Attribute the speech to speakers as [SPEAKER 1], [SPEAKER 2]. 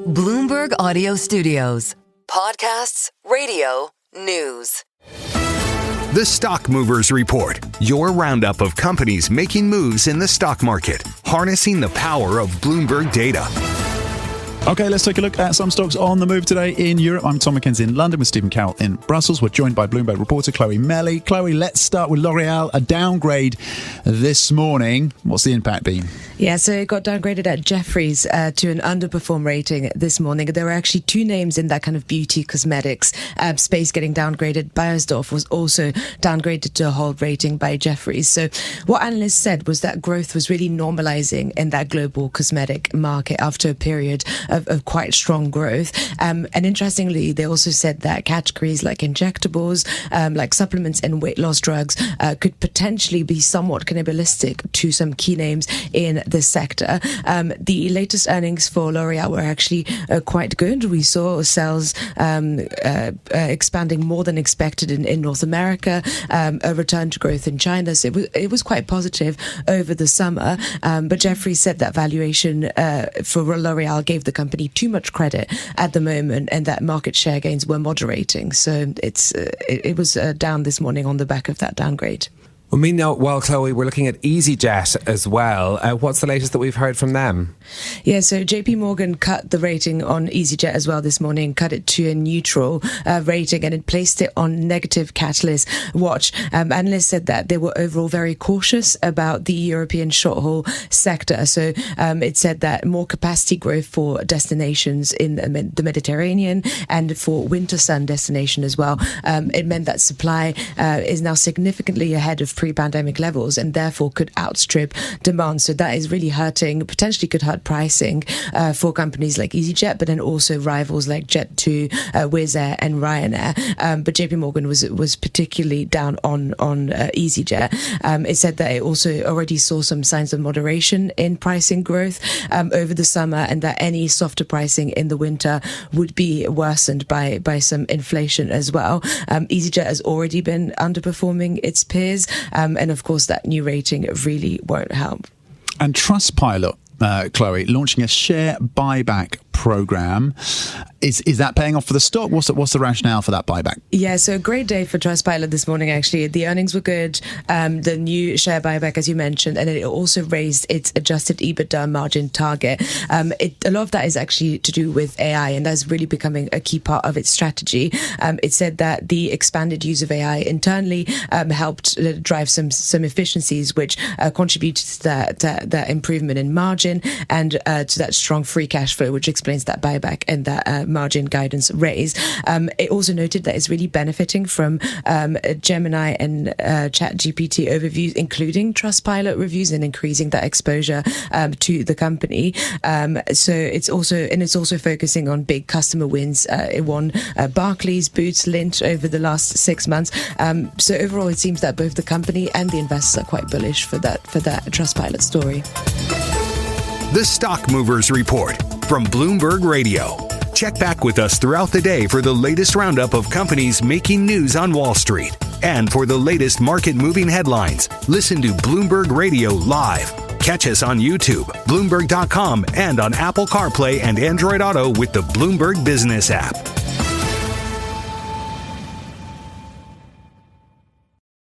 [SPEAKER 1] Bloomberg Audio Studios. Podcasts, radio, news.
[SPEAKER 2] The Stock Movers Report, your roundup of companies making moves in the stock market, harnessing the power of Bloomberg data.
[SPEAKER 3] Okay, let's take a look at some stocks on the move today in Europe. I'm Tom McKenzie in London with Stephen Carroll in Brussels. We're joined by Bloomberg reporter Chloe Melly. Chloe, let's start with L'Oreal, a downgrade this morning. What's the impact been?
[SPEAKER 4] Yeah, so it got downgraded at Jefferies to an underperform rating this morning. There were actually two names in that kind of beauty cosmetics space getting downgraded. Beiersdorf was also downgraded to a hold rating by Jefferies. So what analysts said was that growth was really normalizing in that global cosmetic market after a period of quite strong growth. And interestingly, they also said that categories like injectables, like supplements and weight loss drugs could potentially be somewhat cannibalistic to some key names in this sector. The latest earnings for L'Oreal were actually quite good. We saw sales expanding more than expected in North America, a return to growth in China. So it was quite positive over the summer. But Jefferies said that valuation for L'Oreal gave the company too much credit at the moment, and that market share gains were moderating. So it was down this morning on the back of that downgrade.
[SPEAKER 5] Well, meanwhile, Chloe, we're looking at EasyJet as well. What's the latest that we've heard from them?
[SPEAKER 4] Yeah, so JP Morgan cut the rating on EasyJet as well this morning, cut it to a neutral rating, and it placed it on negative catalyst watch. Analysts said that they were overall very cautious about the European short-haul sector. So it said that more capacity growth for destinations in the Mediterranean and for winter sun destination as well. It meant that supply is now significantly ahead of pre-pandemic levels and therefore could outstrip demand. So that is really potentially could hurt pricing for companies like EasyJet, but then also rivals like Jet2, Wizz Air and Ryanair. But JP Morgan was particularly down on EasyJet. It said that it also already saw some signs of moderation in pricing growth over the summer, and that any softer pricing in the winter would be worsened by some inflation as well. EasyJet has already been underperforming its peers. And of course, that new rating really won't help.
[SPEAKER 3] And Trustpilot, Chloe, launching a share buyback program. Is that paying off for the stock? What's the rationale for that buyback?
[SPEAKER 4] Yeah, so a great day for Trustpilot this morning, actually. The earnings were good, the new share buyback, as you mentioned, and it also raised its adjusted EBITDA margin target. A lot of that is actually to do with AI, and that's really becoming a key part of its strategy. It said that the expanded use of AI internally helped drive some efficiencies, which contributed to that improvement in margin and to that strong free cash flow, which explains that buyback and that margin guidance raise. It also noted that it's really benefiting from Gemini and ChatGPT overviews, including Trustpilot reviews, and increasing that exposure to the company. So it's also focusing on big customer wins. It won Barclays, Boots, Lynch over the last 6 months. So overall, it seems that both the company and the investors are quite bullish for that Trustpilot story.
[SPEAKER 2] The Stock Movers Report from Bloomberg Radio. Check back with us throughout the day for the latest roundup of companies making news on Wall Street. And for the latest market-moving headlines, listen to Bloomberg Radio live. Catch us on YouTube, Bloomberg.com, and on Apple CarPlay and Android Auto with the Bloomberg Business app.